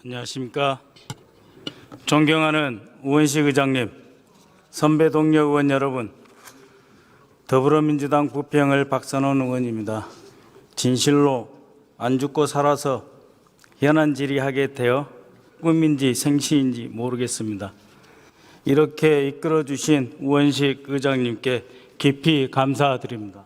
안녕하십니까. 존경하는 우원식 의장님, 선배 동료 의원 여러분, 더불어민주당 부평을 박선원 의원입니다. 진실로 안 죽고 살아서 현안 질의하게 되어 꿈인지 생시인지 모르겠습니다. 이렇게 이끌어 주신 우원식 의장님께 깊이 감사드립니다.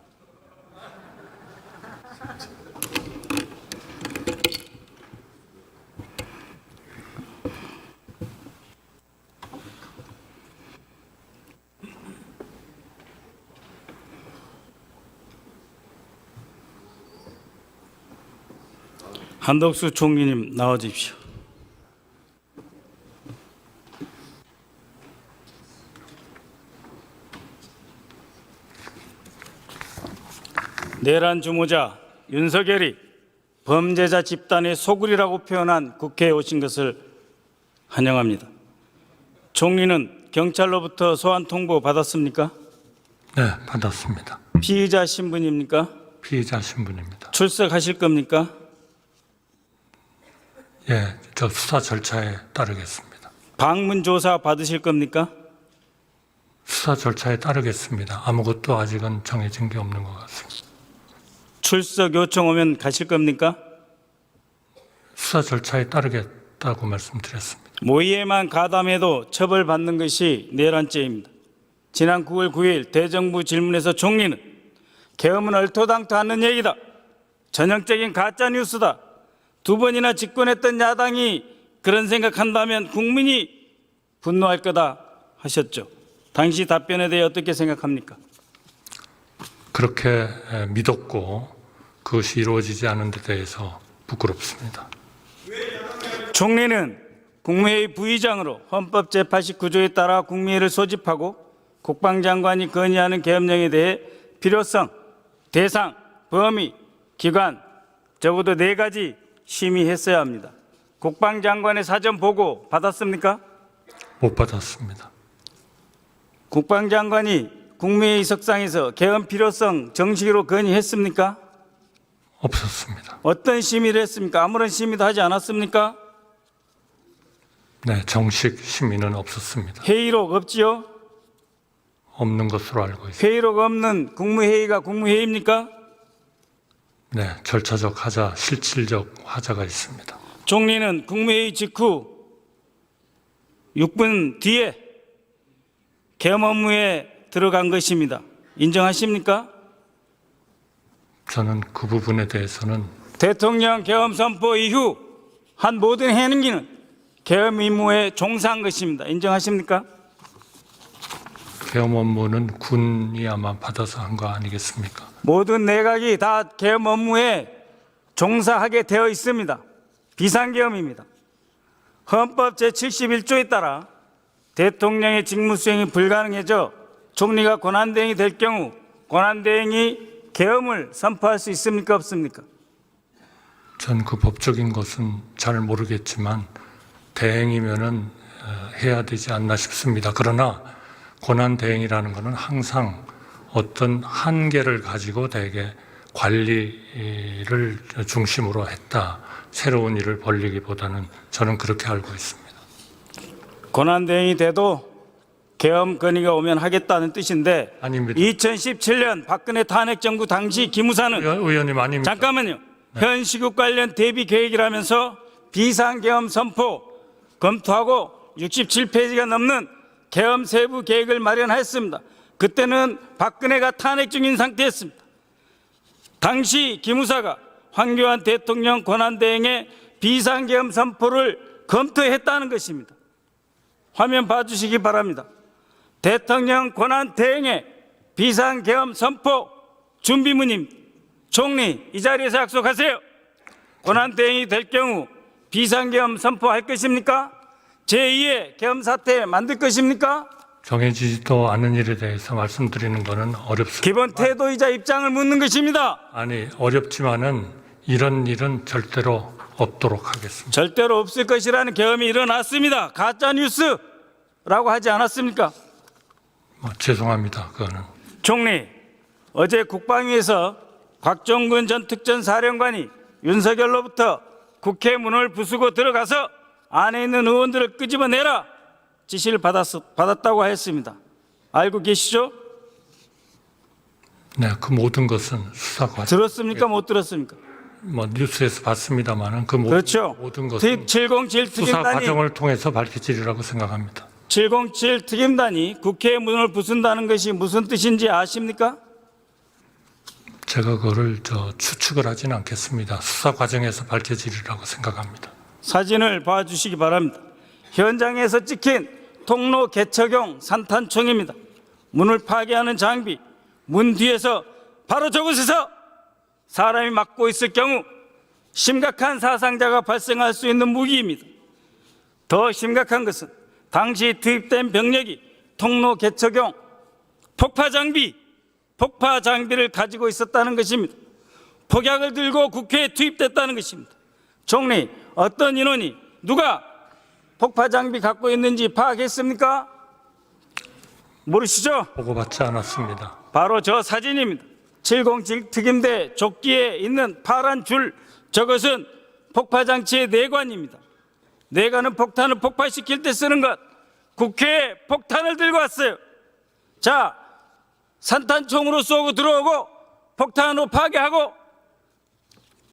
한덕수 총리님 나와 주십시오. 내란 주모자 윤석열이 범죄자 집단의 소굴이라고 표현한 국회에 오신 것을 환영합니다. 총리는 경찰로부터 소환 통보 받았습니까? 네, 받았습니다. 피의자 신분입니까? 피의자 신분입니다. 출석하실 겁니까? 예, 저 수사 절차에 따르겠습니다. 방문 조사 받으실 겁니까? 수사 절차에 따르겠습니다. 아무것도 아직은 정해진 게 없는 것 같습니다. 출석 요청 오면 가실 겁니까? 수사 절차에 따르겠다고 말씀드렸습니다. 모의에만 가담해도 처벌받는 것이 내란죄입니다. 지난 9월 9일 대정부 질문에서 총리는 계엄은 얼토당토 않는 얘기다. 전형적인 가짜뉴스다. 두 번이나 집권했던 야당이 그런 생각한다면 국민이 분노할 거다 하셨죠. 당시 답변에 대해 어떻게 생각합니까? 그렇게 믿었고 그것이 이루어지지 않은 데 대해서 부끄럽습니다. 총리는 국무회의 부의장으로 헌법 제89조에 따라 국무회의를 소집하고 국방장관이 건의하는 계엄령에 대해 필요성, 대상, 범위, 기관 적어도 4가지 심의했어야 합니다. 국방장관의 사전 보고 받았습니까? 못 받았습니다. 국방장관이 국무회의 석상에서 계엄 필요성 정식으로 건의했습니까? 없었습니다. 어떤 심의를 했습니까? 아무런 심의도 하지 않았습니까? 네, 정식 심의는 없었습니다. 회의록 없지요? 없는 것으로 알고 있습니다. 회의록 없는 국무회의가 국무회의입니까? 네, 절차적 하자, 실질적 하자가 있습니다. 총리는 국무회의 직후 6분 뒤에 계엄 업무에 들어간 것입니다. 인정하십니까? 저는 그 부분에 대해서는 대통령 계엄 선포 이후 한 모든 행위는 계엄 임무에 종사한 것입니다. 인정하십니까? 계엄 업무는 군이 아마 받아서 한 거 아니겠습니까? 모든 내각이 다 계엄 업무에 종사하게 되어 있습니다. 비상계엄입니다. 헌법 제71조에 따라 대통령의 직무수행이 불가능해져 총리가 권한대행이 될 경우 권한대행이 계엄을 선포할 수 있습니까? 없습니까? 전 그 법적인 것은 잘 모르겠지만 대행이면은 해야 되지 않나 싶습니다. 그러나 권한 대행이라는 것은 항상 어떤 한계를 가지고 대개 관리를 중심으로 했다. 새로운 일을 벌리기보다는 저는 그렇게 알고 있습니다. 권한대행이 돼도 계엄 건의가 오면 하겠다는 뜻인데 아닙니다. 2017년 박근혜 탄핵정부 당시 기무사는 의원님 아닙니다. 잠깐만요. 현 시국 관련 대비 계획이라면서 비상계엄 선포 검토하고 67페이지가 넘는 계엄 세부 계획을 마련했습니다. 그때는 박근혜가 탄핵 중인 상태였습니다. 당시 기무사가 황교안 대통령 권한대행의 비상계엄 선포를 검토했다는 것입니다. 화면 봐주시기 바랍니다. 대통령 권한대행의 비상계엄 선포 준비문임. 총리 이 자리에서 약속하세요. 권한대행이 될 경우 비상계엄 선포할 것입니까? 제2의 계엄 사태 만들 것입니까? 정해지지도 않은 일에 대해서 말씀드리는 것은 어렵습니다. 기본 태도이자 입장을 묻는 것입니다. 아니 어렵지만은 이런 일은 절대로 없도록 하겠습니다. 절대로 없을 것이라는 계엄이 일어났습니다. 가짜뉴스라고 하지 않았습니까? 죄송합니다. 그거는. 총리, 어제 국방위에서 곽종근 전 특전사령관이 윤석열로부터 국회 문을 부수고 들어가서 안에 있는 의원들을 끄집어내라 지시를 받았다고 했습니다. 알고 계시죠? 네, 그 모든 것은 수사 과정. 들었습니까? 못 들었습니까? 뭐 뉴스에서 봤습니다만은 그 그렇죠. 모든 것은 707 수사 특임단이 과정을 통해서 밝혀지리라고 생각합니다. 707 특임단이 국회의 문을 부순다는 것이 무슨 뜻인지 아십니까? 제가 그거를 추측을 하지는 않겠습니다. 수사 과정에서 밝혀지리라고 생각합니다. 사진을 봐주시기 바랍니다. 현장에서 찍힌 통로 개척용 산탄총입니다. 문을 파괴하는 장비, 문 뒤에서 바로 저곳에서 사람이 막고 있을 경우 심각한 사상자가 발생할 수 있는 무기입니다. 더 심각한 것은 당시 투입된 병력이 통로 개척용 폭파 장비를 가지고 있었다는 것입니다. 폭약을 들고 국회에 투입됐다는 것입니다. 총리, 어떤 인원이 누가 폭파 장비 갖고 있는지 파악했습니까? 모르시죠? 보고받지 않았습니다. 바로 저 사진입니다. 707 특임대 조끼에 있는 파란 줄, 저것은 폭파장치의 내관입니다. 내관은 폭탄을 폭발시킬 때 쓰는 것. 국회에 폭탄을 들고 왔어요. 자, 산탄총으로 쏘고 들어오고 폭탄으로 파괴하고